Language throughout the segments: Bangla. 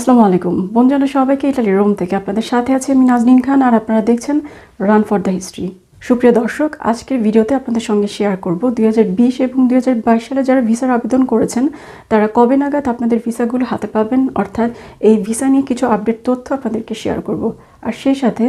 আসসালামু আলাইকুম বন্ধুরা, সবাইকে ইতালির রোম থেকে আপনাদের সাথে আছি আমি নাজনীন খান, আর আপনারা দেখছেন রান ফর দ্য হিস্ট্রি। সুপ্রিয় দর্শক, আজকের ভিডিওতে আপনাদের সঙ্গে শেয়ার করব 2020 এবং 2022 সালে যারা ভিসার আবেদন করেছেন তারা কবে নাগাদ আপনাদের ভিসাগুলো হাতে পাবেন, অর্থাৎ এই ভিসা নিয়ে কিছু আপডেট তথ্য আপনাদেরকে শেয়ার করব। আর সেই সাথে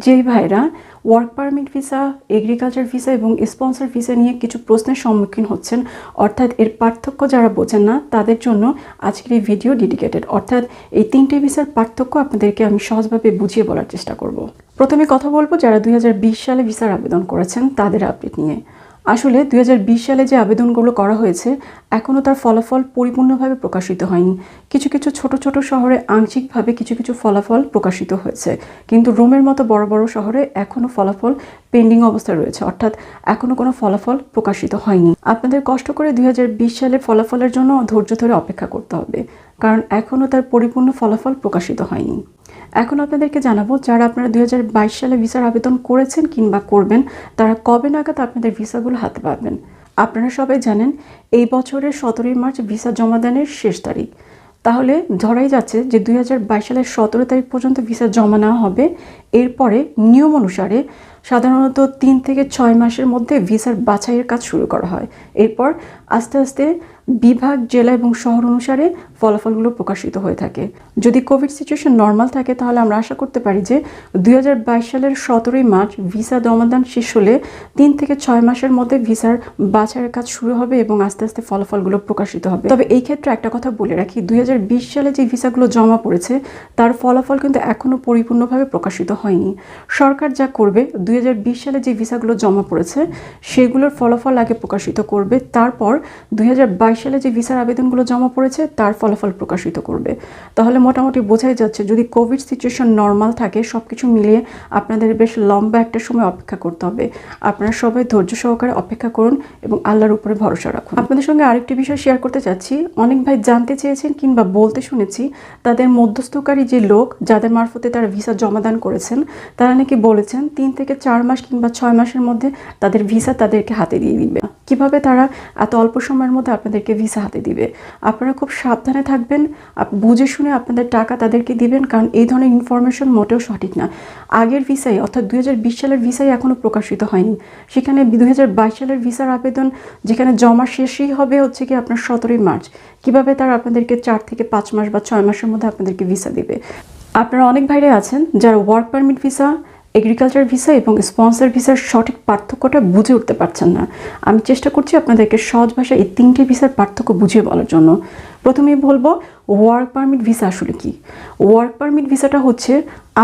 যেই ভাইরা work permit visa, agriculture visa এবং স্পন্সর ভিসা নিয়ে কিছু প্রশ্নের সম্মুখীন হচ্ছেন, অর্থাৎ এর পার্থক্য যারা বোঝেন না তাদের জন্য আজকের এই ভিডিও ডেডিকেটেড। অর্থাৎ এই তিনটে ভিসার পার্থক্য আপনাদেরকে আমি সহজভাবে বুঝিয়ে বলার চেষ্টা করব। প্রথমে কথা বলবো যারা 2020 সালে ভিসার আবেদন করেছেন তাদের আপডেট নিয়ে। আসলে 2020 সালে যে আবেদনগুলো করা হয়েছে এখনও তার ফলাফল পরিপূর্ণভাবে প্রকাশিত হয়নি। কিছু কিছু ছোট ছোট শহরে আংশিকভাবে কিছু কিছু ফলাফল প্রকাশিত হয়েছে, কিন্তু রোমের মতো বড় বড় শহরে এখনও ফলাফল পেন্ডিং অবস্থায় রয়েছে, অর্থাৎ এখনও কোনো ফলাফল প্রকাশিত হয়নি। আপনাদের কষ্ট করে 2020 সালের ফলাফলের জন্য ধৈর্য ধরে অপেক্ষা করতে হবে, কারণ এখনও তার পরিপূর্ণ ফলাফল প্রকাশিত হয়নি। এখন আপনাদেরকে জানাবো যারা আপনারা 2022 সালে ভিসার আবেদন করেছেন কিংবা করবেন তারা কবে নাগাদ আপনাদের ভিসাগুলো হাতে পাবেন। আপনারা সবাই জানেন এই বছরের 17 মার্চ ভিসা জমাদানের শেষ তারিখ। তাহলে ধরাই যাচ্ছে যে 2022 সালের 17 তারিখ পর্যন্ত ভিসা জমা নেওয়া হবে। এরপরে নিয়ম অনুসারে সাধারণত 3 থেকে 6 মাসের মধ্যে ভিসার বাছাইয়ের কাজ শুরু করা হয়। এরপর আস্তে আস্তে বিভাগ, জেলা এবং শহর অনুসারে ফলাফলগুলো প্রকাশিত হয়ে থাকে। যদি কোভিড সিচুয়েশন নর্মাল থাকে তাহলে আমরা আশা করতে পারি যে 2022 সালের 17 মার্চ ভিসা জমাদান শেষ হলে 3 থেকে 6 মাসের মধ্যে ভিসার বাছাইয়ের কাজ শুরু হবে এবং আস্তে আস্তে ফলাফলগুলো প্রকাশিত হবে। তবে এই ক্ষেত্রে একটা কথা বলে রাখি, 2020 সালে যে ভিসাগুলো জমা পড়েছে তার ফলাফল কিন্তু এখনও পরিপূর্ণভাবে প্রকাশিত হয়নি। সরকার যা করবে, 2020 সালে যে ভিসাগুলো জমা পড়েছে সেগুলোর ফলাফল আগে প্রকাশিত করবে, তারপর 2022 সালে যে ভিসার আবেদনগুলো জমা পড়েছে তার ফলাফল প্রকাশিত করবে। তাহলে মোটামুটি বোঝাই যাচ্ছে যদি কোভিড সিচুয়েশন নর্মাল থাকে সব কিছু মিলিয়ে আপনাদের বেশ লম্বা একটা সময় অপেক্ষা করতে হবে। আপনারা সবাই ধৈর্য সহকারে অপেক্ষা করুন এবং আল্লাহর উপরে ভরসা রাখুন। আপনাদের সঙ্গে আরেকটি বিষয় শেয়ার করতে চাচ্ছি। অনেক ভাই জানতে চেয়েছেন কিংবা বলতে শুনেছি তাদের মধ্যস্থকারী যে লোক যাদের মারফতে তারা ভিসা জমাদান করেছেন তারা নাকি বলেছেন 3 থেকে 4 মাস কিংবা 6 মাসের মধ্যে তাদের ভিসা তাদেরকে হাতে দিয়ে দিবে। কিভাবে তারা এত অল্প সময়ের মধ্যে আপনাদেরকে ভিসা হাতে দিবে? আপনারা খুব সাবধানে থাকবেন, বুঝে শুনে আপনাদের টাকা তাদেরকে দিবেন, কারণ এই ধরনের ইনফরমেশন মোটেও সঠিক না। আগের ভিসাই অর্থাৎ 2020 সালের ভিসাই এখনও প্রকাশিত হয়নি, সেখানে 2022 সালের ভিসার আবেদন যেখানে জমা শেষই হবে হচ্ছে কি আপনার 17 মার্চ। কিভাবে তারা আপনাদেরকে 4 থেকে 5 মাস বা 6 মাসের মধ্যে আপনাদেরকে ভিসা দেবে? আপনারা অনেক বাইরে আছেন যারা work permit visa, agriculture visa এবং স্পন্সর ভিসার সঠিক পার্থক্যটা বুঝে উঠতে পারছেন না। আমি চেষ্টা করছি আপনাদেরকে সহজ ভাষায় এই তিনটে ভিসার পার্থক্য বুঝিয়ে বলার জন্য। প্রথমেই বলবো ওয়ার্ক পারমিট ভিসা আসলে কি। ওয়ার্ক পারমিট ভিসাটা হচ্ছে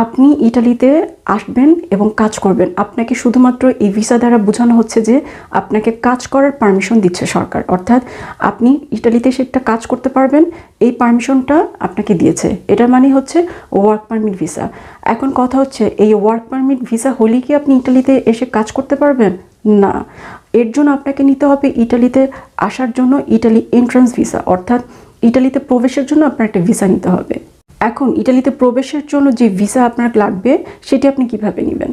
আপনি ইটালিতে আসবেন এবং কাজ করবেন। আপনাকে শুধুমাত্র এই ভিসা দ্বারা বোঝানো হচ্ছে যে আপনাকে কাজ করার পারমিশন দিচ্ছে সরকার, অর্থাৎ আপনি ইটালিতে এসে একটা কাজ করতে পারবেন, এই পারমিশনটা আপনাকে দিয়েছে। এটার মানে হচ্ছে ওয়ার্ক পারমিট ভিসা। এখন কথা হচ্ছে এই ওয়ার্ক পারমিট ভিসা হলেই কি আপনি ইটালিতে এসে কাজ করতে পারবেন? না, এর জন্য আপনাকে নিতে হবে ইটালিতে আসার জন্য ইটালি এন্ট্রান্স ভিসা, অর্থাৎ ইটালিতে প্রবেশের জন্য আপনার একটা ভিসা নিতে হবে। এখন ইটালিতে প্রবেশের জন্য যে ভিসা আপনার লাগবে সেটি আপনি কিভাবে নেবেন?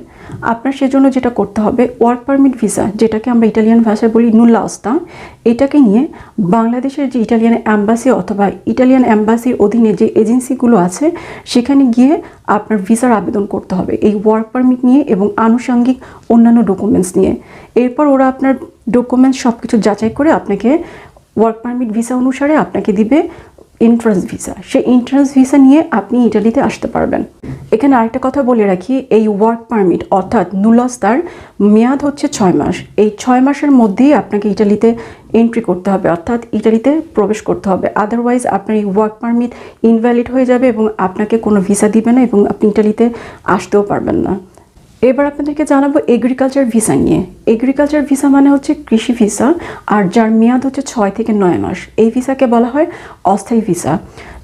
আপনার সেজন্য যেটা করতে হবে ওয়ার্ক পারমিট ভিসা, যেটাকে আমরা ইটালিয়ান ভাষায় বলি নুল্লা ওস্তা, এটাকে নিয়ে বাংলাদেশের যে ইটালিয়ান অ্যাম্বাসি অথবা ইটালিয়ান অ্যাম্বাসির অধীনে যে এজেন্সিগুলো আছে সেখানে গিয়ে আপনার ভিসার আবেদন করতে হবে এই ওয়ার্ক পারমিট নিয়ে এবং আনুষঙ্গিক অন্যান্য ডকুমেন্টস নিয়ে। এরপর ওরা আপনার ডকুমেন্টস সব কিছু যাচাই করে আপনাকে ওয়ার্ক পারমিট ভিসা অনুসারে আপনাকে দিবে এন্ট্রান্স ভিসা। সেই এন্ট্রান্স ভিসা নিয়ে আপনি ইটালিতে আসতে পারবেন। এখানে আরেকটা কথা বলে রাখি, এই ওয়ার্ক পারমিট অর্থাৎ নুলাস্তার মেয়াদ হচ্ছে 6 মাস। এই 6 মাসের মধ্যেই আপনাকে ইটালিতে এন্ট্রি করতে হবে, অর্থাৎ ইটালিতে প্রবেশ করতে হবে। আদারওয়াইজ আপনার এই ওয়ার্ক পারমিট ইনভ্যালিড হয়ে যাবে এবং আপনাকে কোনো ভিসা দিবে না এবং আপনি ইটালিতে আসতেও পারবেন না। এবার আপনাদেরকে জানাবো এগ্রিকালচার ভিসা নিয়ে। এগ্রিকালচার ভিসা মানে হচ্ছে কৃষি ভিসা, আর যার মেয়াদ হচ্ছে 6 থেকে 9 মাস। এই ভিসাকে বলা হয় অস্থায়ী ভিসা।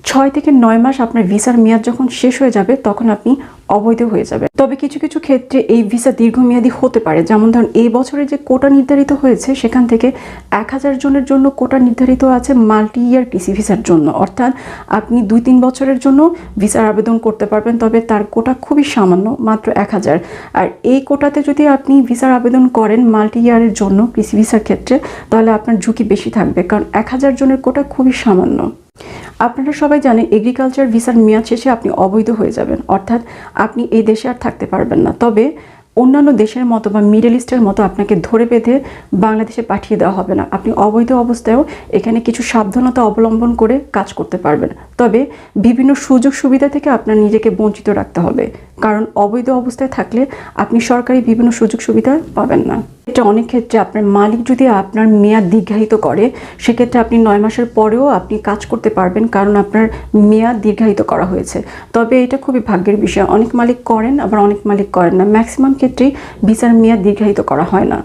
6 থেকে 9 মাস আপনার ভিসার মেয়াদ যখন শেষ হয়ে যাবে তখন আপনি অবৈধ হয়ে যাবে। তবে কিছু কিছু ক্ষেত্রে এই ভিসা দীর্ঘমেয়াদী হতে পারে, যেমন ধরুন এই বছরে যে কোটা নির্ধারিত হয়েছে সেখান থেকে 1000 জনের জন্য কোটা নির্ধারিত আছে মাল্টি ইয়ার কৃষি ভিসার জন্য, অর্থাৎ আপনি 2-3 বছরের জন্য ভিসার আবেদন করতে পারবেন, তবে তার কোটা খুবই সামান্য, মাত্র 1000। আর এই কোটাতে যদি আপনি ভিসার আবেদন করেন মাল্টি ইয়ারের জন্য কৃষি ভিসার ক্ষেত্রে তাহলে আপনার ঝুঁকি বেশি থাকবে, কারণ 1000 জনের কোটা খুবই সামান্য। আপনারা সবাই জানেন এগ্রিকালচার ভিসার মেয়াদ শেষে আপনি অবৈধ হয়ে যাবেন, অর্থাৎ আপনি এই দেশে আর থাকতে পারবেন না। তবে অন্যান্য দেশের মতো বা মিডল ইস্টের মতো আপনাকে ধরে বেঁধে বাংলাদেশে পাঠিয়ে দেওয়া হবে না। আপনি অবৈধ অবস্থায়ও এখানে কিছু সাবধানতা অবলম্বন করে কাজ করতে পারবেন। তবে বিভিন্ন সুযোগ সুবিধা থেকে আপনার নিজেকে বঞ্চিত রাখতে হবে, কারণ অবৈধ অবস্থায় থাকলে আপনি সরকারি বিভিন্ন সুযোগ সুবিধা পাবেন না। এটা অনেক ক্ষেত্রে আপনার মালিক যদি আপনার মেয়াদ দীর্ঘায়িত করে, সেক্ষেত্রে আপনি 9 মাসের পরেও আপনি কাজ করতে পারবেন, কারণ আপনার মেয়াদ দীর্ঘায়িত করা হয়েছে। তবে এটা খুবই ভাগ্যের বিষয়, অনেক মালিক করেন আবার অনেক মালিক করেন না। ম্যাক্সিমাম ক্ষেত্রেই ভিসার মেয়াদ দীর্ঘায়িত করা হয় না।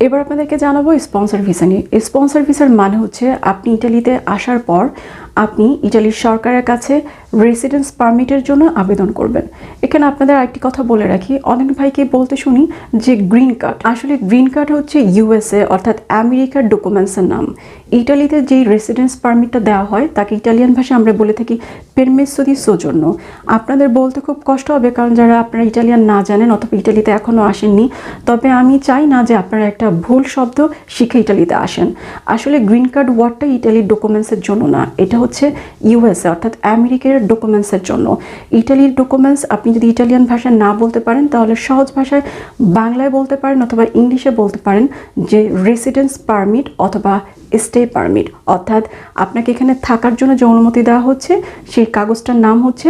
এবার আপনাদেরকে জানাবো স্পন্সর ভিসা নিয়ে। স্পন্সর ভিসার মানে হচ্ছে আপনি ইটালিতে আসার পর আপনি ইটালির সরকারের কাছে রেসিডেন্স পারমিটের জন্য আবেদন করবেন। এখানে আপনাদের আরেকটি কথা বলে রাখি, অনেক ভাইকে বলতে শুনি যে গ্রিন কার্ড, আসলে গ্রিন কার্ড হচ্ছে ইউএসএ অর্থাৎ আমেরিকার ডকুমেন্টসের নাম। ইটালিতে যেই রেসিডেন্স পারমিটটা দেওয়া হয় তাকে ইটালিয়ান ভাষায় আমরা বলে থাকি পেরমেসো দি সোজোর্নো। আপনাদের বলতে খুব কষ্ট হবে, কারণ যারা আপনারা ইটালিয়ান না জানেন অথবা ইটালিতে এখনও আসেননি। তবে আমি চাই না যে আপনারা একটা ভুল শব্দ শিখে ইটালিতে আসেন। আসলে গ্রিন কার্ড ওয়ার্ডটা ইটালির ডকুমেন্টসের জন্য না, এটা হচ্ছে ইউএসএ অর্থাৎ আমেরিকার ডকুমেন্টসের জন্য। ইটালির ডকুমেন্টস আপনি যদি ইটালিয়ান ভাষায় না বলতে পারেন তাহলে সহজ ভাষায় বাংলায় বলতে পারেন অথবা ইংলিশে বলতে পারেন যে রেসিডেন্স পারমিট অথবা স্টে পারমিট, অর্থাৎ আপনাকে এখানে থাকার জন্য যে অনুমতি দেওয়া হচ্ছে সেই কাগজটার নাম হচ্ছে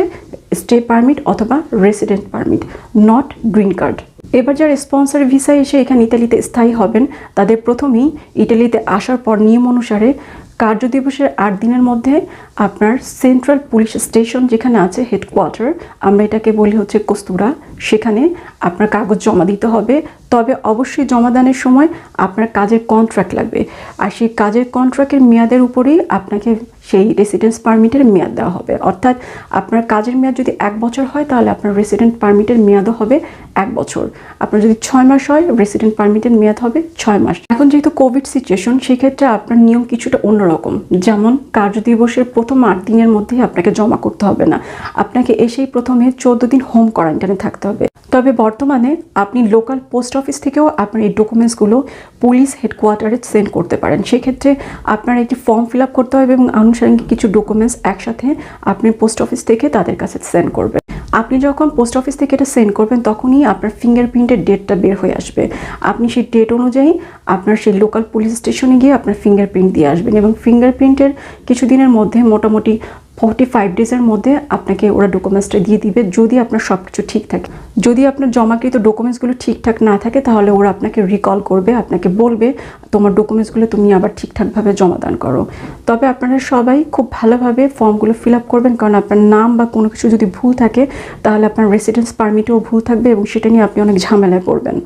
স্টে পারমিট অথবা resident permit, not green card. এবার যারা স্পন্সর ভিসা এসে এখানে ইটালিতে স্থায়ী হবেন তাদের প্রথমেই ইটালিতে আসার পর নিয়ম অনুসারে কার্য দিবসের 8 দিনের মধ্যে আপনার সেন্ট্রাল পুলিশ স্টেশন যেখানে আছে হেডকোয়ার্টার, আমরা এটাকে বলি হচ্ছে কস্তুরা, সেখানে আপনার কাগজ জমা দিতে হবে। তবে অবশ্যই জমাদানের সময় আপনার কাজের কন্ট্রাক্ট লাগবে, আর সেই কাজের কন্ট্রাক্টের মেয়াদের উপরেই আপনাকে সেই রেসিডেন্স পারমিটের মেয়াদ দেওয়া হবে। অর্থাৎ আপনার কাজের মেয়াদ যদি 1 বছর হয় তাহলে আপনার রেসিডেন্ট পারমিটের মেয়াদও হবে 1 বছর। আপনার যদি 6 মাস হয় রেসিডেন্ট পারমিটের মেয়াদ হবে 6 মাস। এখন যেহেতু কোভিড সিচুয়েশন, সেক্ষেত্রে আপনার নিয়ম কিছুটা অন্যরকম। যেমন কার্য দিবসের প্রথম 8 দিনের মধ্যেই আপনাকে জমা করতে হবে না, আপনাকে এসেই প্রথমে 14 দিন হোম কোয়ারেন্টাইনে থাকতে হবে। তবে বর্তমানে আপনি লোকাল পোস্ট অফিস থেকেও আপনার এই ডকুমেন্টসগুলো পুলিশ হেডকোয়ার্টারে সেন্ড করতে পারেন। সেক্ষেত্রে আপনার একটি ফর্ম ফিল আপ করতে হবে এবং আনুষঙ্গিক কিছু ডকুমেন্টস একসাথে আপনি পোস্ট অফিস থেকে তাদের কাছে সেন্ড করবেন। আপনি যখন পোস্ট অফিস থেকে এটা সেন্ড করবেন তখনই আপনার ফিঙ্গারপ্রিন্টের ডেটটা বের হয়ে আসবে। আপনি সেই ডেট অনুযায়ী আপনার সেই লোকাল পুলিশ স্টেশনে গিয়ে আপনার ফিঙ্গারপ্রিন্ট দিয়ে আসবেন এবং ফিঙ্গারপ্রিন্টের কিছুদিনের মধ্যে মোটামুটি 45 ডেজের মধ্যে আপনাকে ওরা ডকুমেন্টসটা দিয়ে দিবে, যদি আপনার সব কিছু ঠিক থাকে। যদি আপনার জমাকৃত ডকুমেন্টসগুলো ঠিকঠাক না থাকে তাহলে ওরা আপনাকে রিকল করবে, আপনাকে বলবে তোমার ডকুমেন্টসগুলো তুমি আবার ঠিকঠাকভাবে জমাদান করো। তবে আপনারা সবাই খুব ভালোভাবে ফর্মগুলো ফিল আপ করবেন, কারণ আপনার নাম বা কোনো কিছু যদি ভুল থাকে তাহলে আপনার রেসিডেন্স পারমিটেও ভুল থাকবে এবং সেটা নিয়ে আপনি অনেক ঝামেলায় পড়বেন।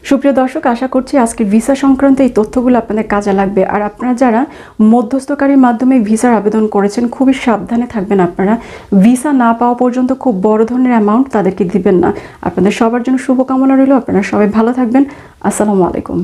সুপ্রিয় দর্শক, আশা করছি আজকের ভিসা সংক্রান্ত এই তথ্যগুলো আপনাদের কাজে লাগবে। আর আপনারা যারা মধ্যস্থকারীর মাধ্যমে ভিসার আবেদন করেছেন খুবই সাবধানে থাকবেন। আপনারা ভিসা না পাওয়া পর্যন্ত খুব বড় ধরনের অ্যামাউন্ট তাদেরকে দিবেন না। আপনাদের সবার জন্য শুভকামনা রইল, আপনারা সবাই ভালো থাকবেন। আসসালামু আলাইকুম।